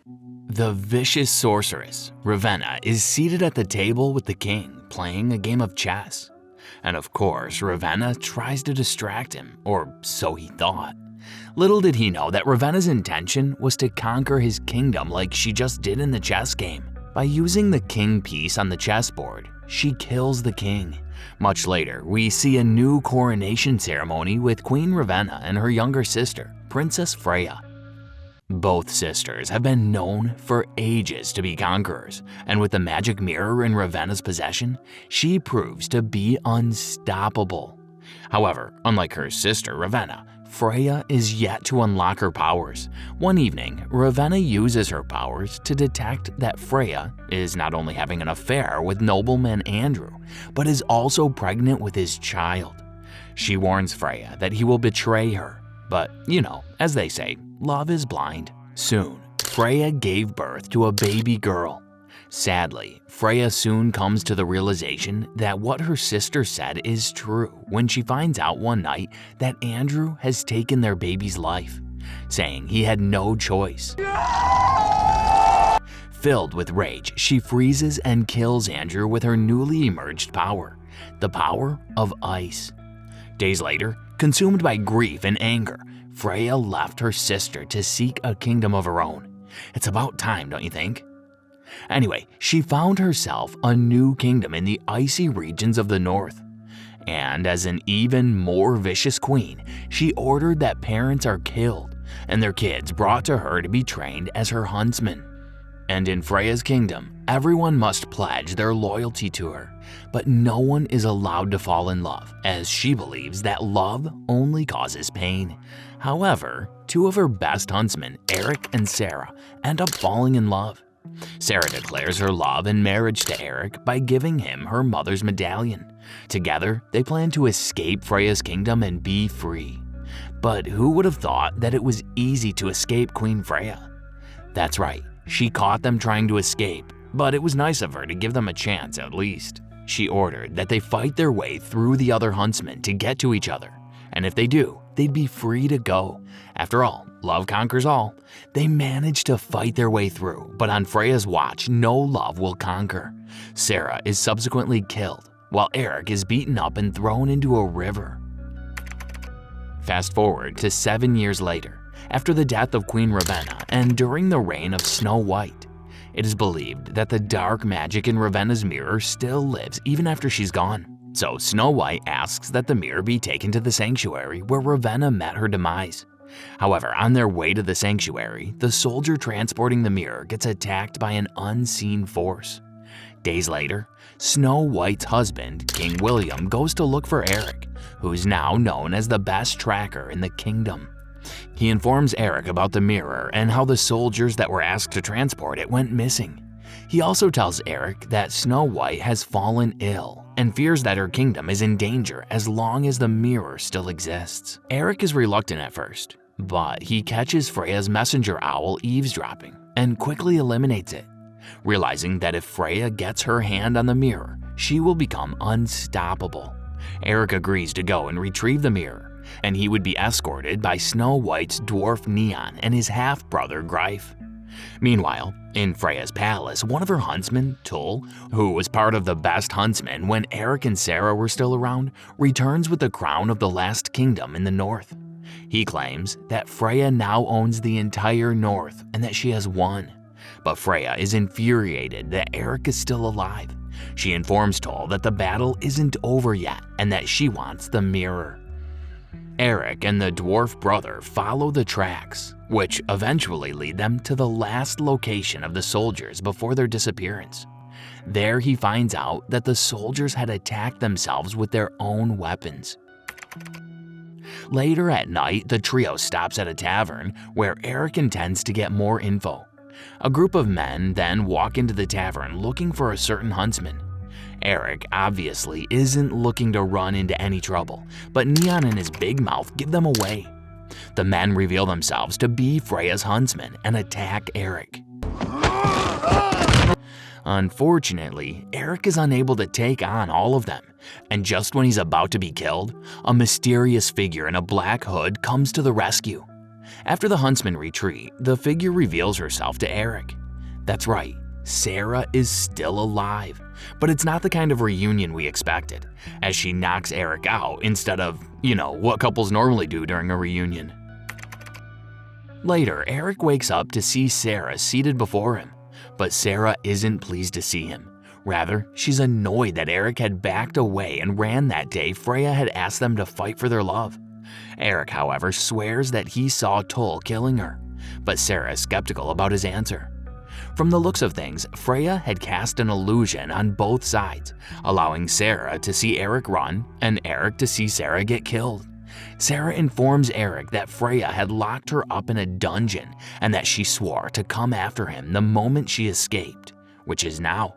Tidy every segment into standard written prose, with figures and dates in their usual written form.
The vicious sorceress, Ravenna, is seated at the table with the king, playing a game of chess. And of course, Ravenna tries to distract him, or so he thought. Little did he know that Ravenna's intention was to conquer his kingdom like she just did in the chess game. By using the king piece on the chessboard, she kills the king. Much later, we see a new coronation ceremony with Queen Ravenna and her younger sister, Princess Freya. Both sisters have been known for ages to be conquerors, and with the magic mirror in Ravenna's possession, she proves to be unstoppable. However, unlike her sister Ravenna, Freya is yet to unlock her powers. One evening, Ravenna uses her powers to detect that Freya is not only having an affair with nobleman Andrew, but is also pregnant with his child. She warns Freya that he will betray her, but as they say, love is blind. Soon, Freya gave birth to a baby girl. Sadly, Freya soon comes to the realization that what her sister said is true when she finds out one night that Andrew has taken their baby's life, saying he had no choice. Filled with rage, she freezes and kills Andrew with her newly emerged power, the power of ice. Days later, consumed by grief and anger, Freya left her sister to seek a kingdom of her own. It's about time, don't you think? Anyway, she found herself a new kingdom in the icy regions of the north. And as an even more vicious queen, she ordered that parents are killed and their kids brought to her to be trained as her huntsmen. And in Freya's kingdom, everyone must pledge their loyalty to her, but no one is allowed to fall in love, as she believes that love only causes pain. However, two of her best huntsmen, Eric and Sarah, end up falling in love. Sarah declares her love and marriage to Eric by giving him her mother's medallion. Together, they plan to escape Freya's kingdom and be free. But who would have thought that it was easy to escape Queen Freya? That's right, she caught them trying to escape, but it was nice of her to give them a chance at least. She ordered that they fight their way through the other huntsmen to get to each other, and if they do, they'd be free to go. After all, love conquers all. They manage to fight their way through, but on Freya's watch, no love will conquer. Sarah is subsequently killed, while Eric is beaten up and thrown into a river. Fast forward to 7 years later, after the death of Queen Ravenna and during the reign of Snow White. It is believed that the dark magic in Ravenna's mirror still lives even after she's gone. So Snow White asks that the mirror be taken to the sanctuary where Ravenna met her demise. However, on their way to the sanctuary, the soldier transporting the mirror gets attacked by an unseen force. Days later, Snow White's husband, King William, goes to look for Eric, who's now known as the best tracker in the kingdom. He informs Eric about the mirror and how the soldiers that were asked to transport it went missing. He also tells Eric that Snow White has fallen ill and fears that her kingdom is in danger as long as the mirror still exists. Eric is reluctant at first, but he catches Freya's messenger owl eavesdropping and quickly eliminates it, realizing that if Freya gets her hand on the mirror, she will become unstoppable. Eric agrees to go and retrieve the mirror, and he would be escorted by Snow White's dwarf Neon and his half-brother Greif. Meanwhile, in Freya's palace, one of her huntsmen, Tull, who was part of the best huntsmen when Eric and Sarah were still around, returns with the crown of the last kingdom in the north. He claims that Freya now owns the entire north and that she has won. But Freya is infuriated that Eric is still alive. She informs Tull that the battle isn't over yet and that she wants the mirror. Eric and the dwarf brother follow the tracks, which eventually lead them to the last location of the soldiers before their disappearance. There he finds out that the soldiers had attacked themselves with their own weapons. Later at night, the trio stops at a tavern where Eric intends to get more info. A group of men then walk into the tavern looking for a certain huntsman. Eric obviously isn't looking to run into any trouble, but Neon and his big mouth give them away. The men reveal themselves to be Freya's huntsmen and attack Eric. Unfortunately, Eric is unable to take on all of them, and just when he's about to be killed, a mysterious figure in a black hood comes to the rescue. After the Huntsman retreat, the figure reveals herself to Eric. That's right, Sarah is still alive, but it's not the kind of reunion we expected, as she knocks Eric out instead of, what couples normally do during a reunion. Later, Eric wakes up to see Sarah seated before him, but Sarah isn't pleased to see him. Rather, she's annoyed that Eric had backed away and ran that day Freya had asked them to fight for their love. Eric, however, swears that he saw Tull killing her, but Sarah is skeptical about his answer. From the looks of things, Freya had cast an illusion on both sides, allowing Sarah to see Eric run and Eric to see Sarah get killed. Sarah informs Eric that Freya had locked her up in a dungeon and that she swore to come after him the moment she escaped, which is now.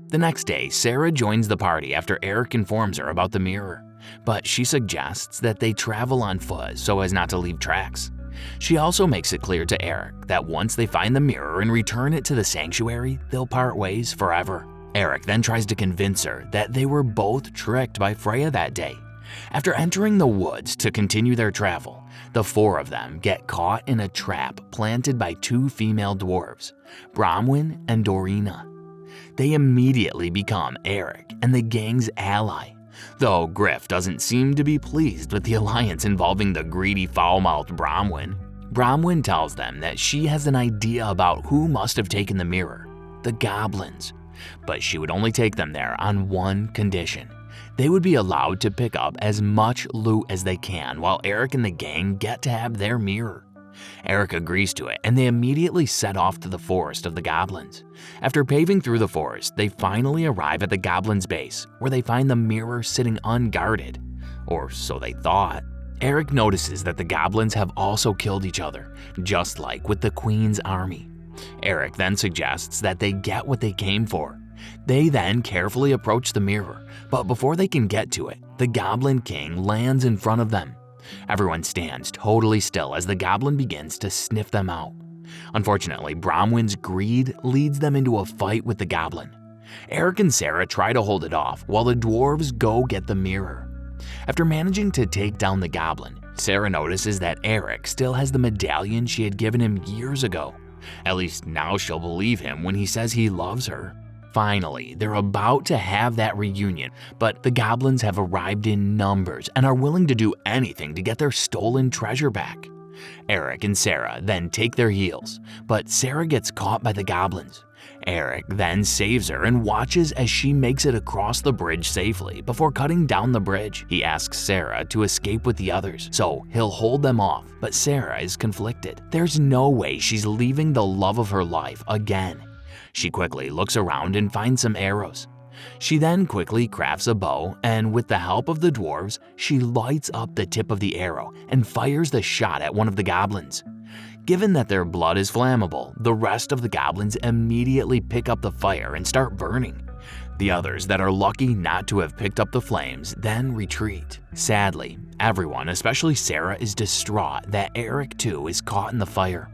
The next day, Sarah joins the party after Eric informs her about the mirror, but she suggests that they travel on foot so as not to leave tracks. She also makes it clear to Eric that once they find the mirror and return it to the sanctuary, they'll part ways forever. Eric then tries to convince her that they were both tricked by Freya that day. After entering the woods to continue their travel, the four of them get caught in a trap planted by two female dwarves, Bronwyn and Dorina. They immediately become Eric and the gang's ally, though Griff doesn't seem to be pleased with the alliance involving the greedy, foul-mouthed Bronwyn. Bronwyn tells them that she has an idea about who must have taken the mirror, the goblins, but she would only take them there on one condition. They would be allowed to pick up as much loot as they can while Eric and the gang get to have their mirror. Eric agrees to it, and they immediately set off to the forest of the goblins. After paving through the forest, they finally arrive at the goblins' base, where they find the mirror sitting unguarded, or so they thought. Eric notices that the goblins have also killed each other, just like with the Queen's army. Eric then suggests that they get what they came for. They then carefully approach the mirror, but before they can get to it, the Goblin King lands in front of them. Everyone stands totally still as the goblin begins to sniff them out. Unfortunately, Bronwyn's greed leads them into a fight with the goblin. Eric and Sarah try to hold it off while the dwarves go get the mirror. After managing to take down the goblin, Sarah notices that Eric still has the medallion she had given him years ago. At least now she'll believe him when he says he loves her. Finally, they're about to have that reunion, but the goblins have arrived in numbers and are willing to do anything to get their stolen treasure back. Eric and Sarah then take their heels, but Sarah gets caught by the goblins. Eric then saves her and watches as she makes it across the bridge safely before cutting down the bridge. He asks Sarah to escape with the others, so he'll hold them off, but Sarah is conflicted. There's no way she's leaving the love of her life again. She quickly looks around and finds some arrows. She then quickly crafts a bow, and with the help of the dwarves, she lights up the tip of the arrow and fires the shot at one of the goblins. Given that their blood is flammable, the rest of the goblins immediately pick up the fire and start burning. The others that are lucky not to have picked up the flames then retreat. Sadly, everyone, especially Sarah, is distraught that Eric too is caught in the fire.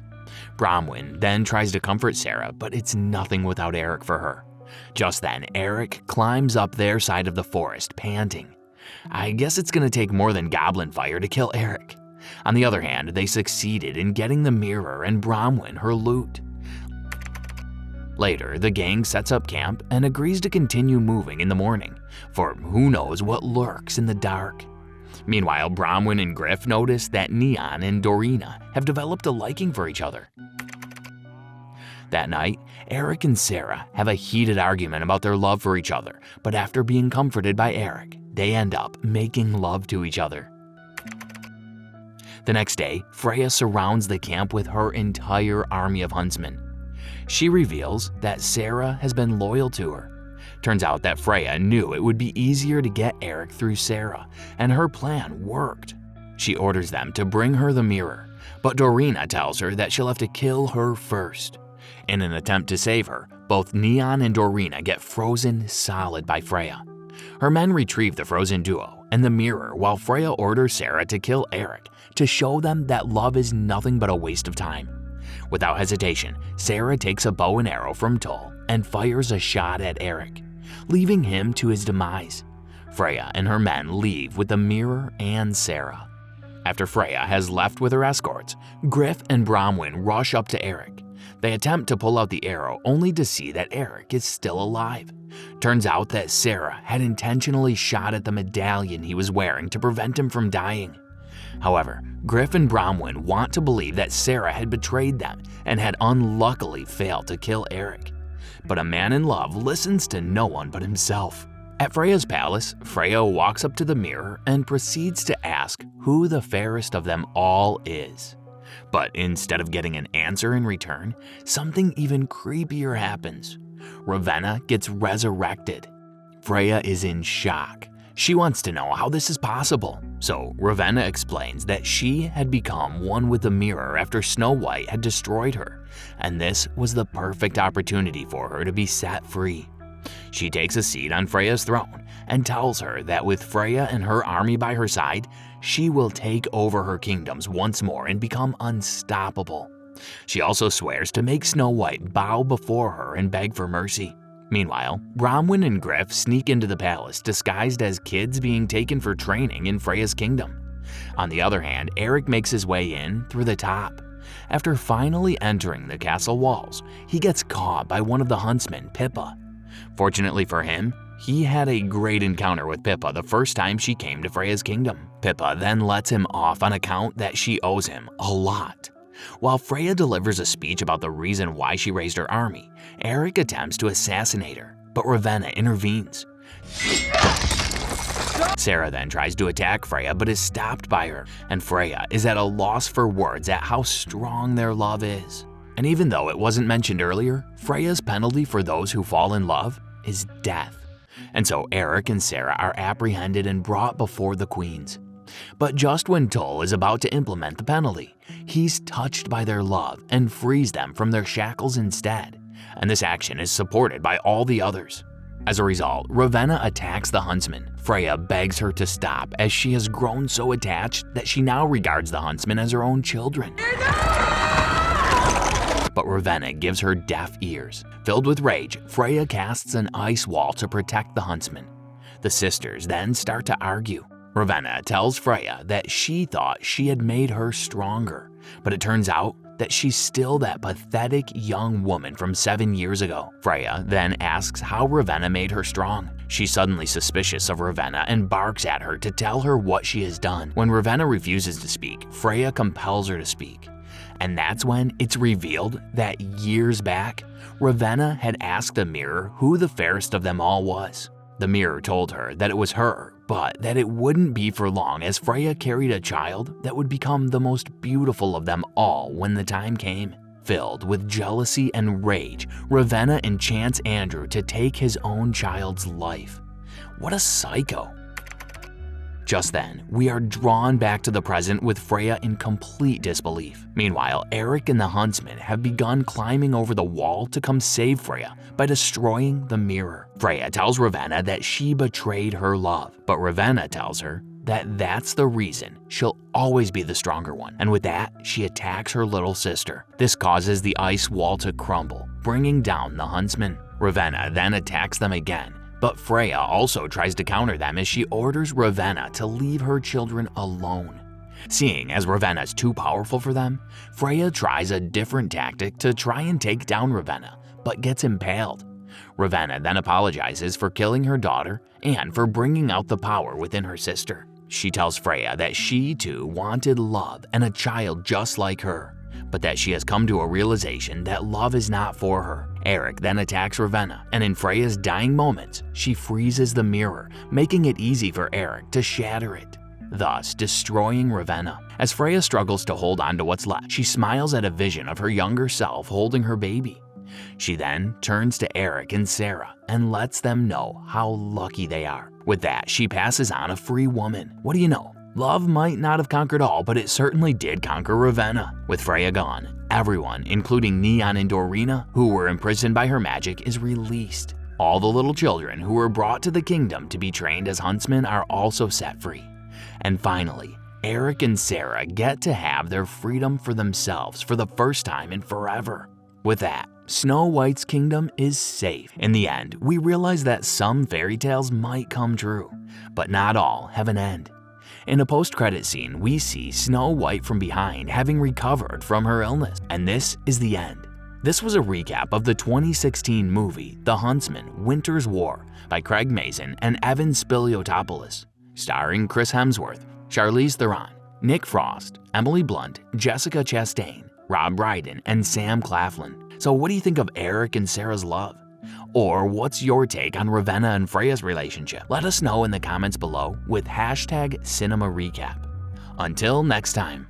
Bronwyn then tries to comfort Sarah, but it's nothing without Eric for her. Just then, Eric climbs up their side of the forest, panting. I guess it's gonna take more than goblin fire to kill Eric. On the other hand, they succeeded in getting the mirror and Bronwyn her loot. Later, the gang sets up camp and agrees to continue moving in the morning, for who knows what lurks in the dark. Meanwhile, Bronwyn and Griff notice that Neon and Dorina have developed a liking for each other. That night, Eric and Sarah have a heated argument about their love for each other, but after being comforted by Eric, they end up making love to each other. The next day, Freya surrounds the camp with her entire army of huntsmen. She reveals that Sarah has been loyal to her. Turns out that Freya knew it would be easier to get Eric through Sarah, and her plan worked. She orders them to bring her the mirror, but Dorina tells her that she'll have to kill her first. In an attempt to save her, both Neon and Dorina get frozen solid by Freya. Her men retrieve the frozen duo and the mirror while Freya orders Sarah to kill Eric to show them that love is nothing but a waste of time. Without hesitation, Sarah takes a bow and arrow from Tull and fires a shot at Eric, leaving him to his demise. Freya and her men leave with the mirror and Sarah. After Freya has left with her escorts, Griff and Bronwyn rush up to Eric. They attempt to pull out the arrow only to see that Eric is still alive. Turns out that Sarah had intentionally shot at the medallion he was wearing to prevent him from dying. However, Griff and Bronwyn want to believe that Sarah had betrayed them and had unluckily failed to kill Eric. But a man in love listens to no one but himself. At Freya's palace, Freya walks up to the mirror and proceeds to ask who the fairest of them all is. But instead of getting an answer in return, something even creepier happens. Ravenna gets resurrected. Freya is in shock. She wants to know how this is possible. So Ravenna explains that she had become one with the mirror after Snow White had destroyed her, and this was the perfect opportunity for her to be set free. She takes a seat on Freya's throne and tells her that with Freya and her army by her side, she will take over her kingdoms once more and become unstoppable. She also swears to make Snow White bow before her and beg for mercy. Meanwhile, Bronwyn and Griff sneak into the palace disguised as kids being taken for training in Freya's kingdom. On the other hand, Eric makes his way in through the top. After finally entering the castle walls, he gets caught by one of the huntsmen, Pippa. Fortunately for him, he had a great encounter with Pippa the first time she came to Freya's kingdom. Pippa then lets him off on account that she owes him a lot. While Freya delivers a speech about the reason why she raised her army, Eric attempts to assassinate her, but Ravenna intervenes. Sarah then tries to attack Freya but is stopped by her, and Freya is at a loss for words at how strong their love is. And even though it wasn't mentioned earlier, Freya's penalty for those who fall in love is death. And so Eric and Sarah are apprehended and brought before the queens. But just when Tull is about to implement the penalty, he's touched by their love and frees them from their shackles instead, and this action is supported by all the others. As a result, Ravenna attacks the Huntsman. Freya begs her to stop as she has grown so attached that she now regards the Huntsman as her own children. But Ravenna gives her deaf ears. Filled with rage, Freya casts an ice wall to protect the Huntsman. The sisters then start to argue. Ravenna tells Freya that she thought she had made her stronger, but it turns out that she's still that pathetic young woman from 7 years ago. Freya then asks how Ravenna made her strong. She's suddenly suspicious of Ravenna and barks at her to tell her what she has done. When Ravenna refuses to speak, Freya compels her to speak. And that's when it's revealed that years back, Ravenna had asked the mirror who the fairest of them all was. The mirror told her that it was her, but that it wouldn't be for long as Freya carried a child that would become the most beautiful of them all when the time came. Filled with jealousy and rage, Ravenna enchants Andrew to take his own child's life. What a psycho. Just then, we are drawn back to the present with Freya in complete disbelief. Meanwhile, Eric and the Huntsman have begun climbing over the wall to come save Freya by destroying the mirror. Freya tells Ravenna that she betrayed her love, but Ravenna tells her that that's the reason she'll always be the stronger one, and with that, she attacks her little sister. This causes the ice wall to crumble, bringing down the Huntsman. Ravenna then attacks them again, but Freya also tries to counter them as she orders Ravenna to leave her children alone. Seeing as Ravenna's too powerful for them, Freya tries a different tactic to try and take down Ravenna, but gets impaled. Ravenna then apologizes for killing her daughter and for bringing out the power within her sister. She tells Freya that she too wanted love and a child just like her, but that she has come to a realization that love is not for her. Eric then attacks Ravenna, and in Freya's dying moments, she freezes the mirror, making it easy for Eric to shatter it, thus destroying Ravenna. As Freya struggles to hold on to what's left, she smiles at a vision of her younger self holding her baby. She then turns to Eric and Sarah and lets them know how lucky they are. With that, she passes on a free woman. What do you know? Love might not have conquered all, but it certainly did conquer Ravenna. With Freya gone, everyone, including Neon and Dorina, who were imprisoned by her magic, is released. All the little children who were brought to the kingdom to be trained as huntsmen are also set free. And finally, Eric and Sarah get to have their freedom for themselves for the first time in forever. With that, Snow White's kingdom is safe. In the end, we realize that some fairy tales might come true, but not all have an end. In a post-credit scene, we see Snow White from behind having recovered from her illness, and this is the end. This was a recap of the 2016 movie The Huntsman: Winter's War by Craig Mazin and Evan Spiliotopoulos, starring Chris Hemsworth, Charlize Theron, Nick Frost, Emily Blunt, Jessica Chastain, Rob Brydon, and Sam Claflin. So what do you think of Eric and Sarah's love? Or what's your take on Ravenna and Freya's relationship? Let us know in the comments below with #CinemaRecap. Until next time.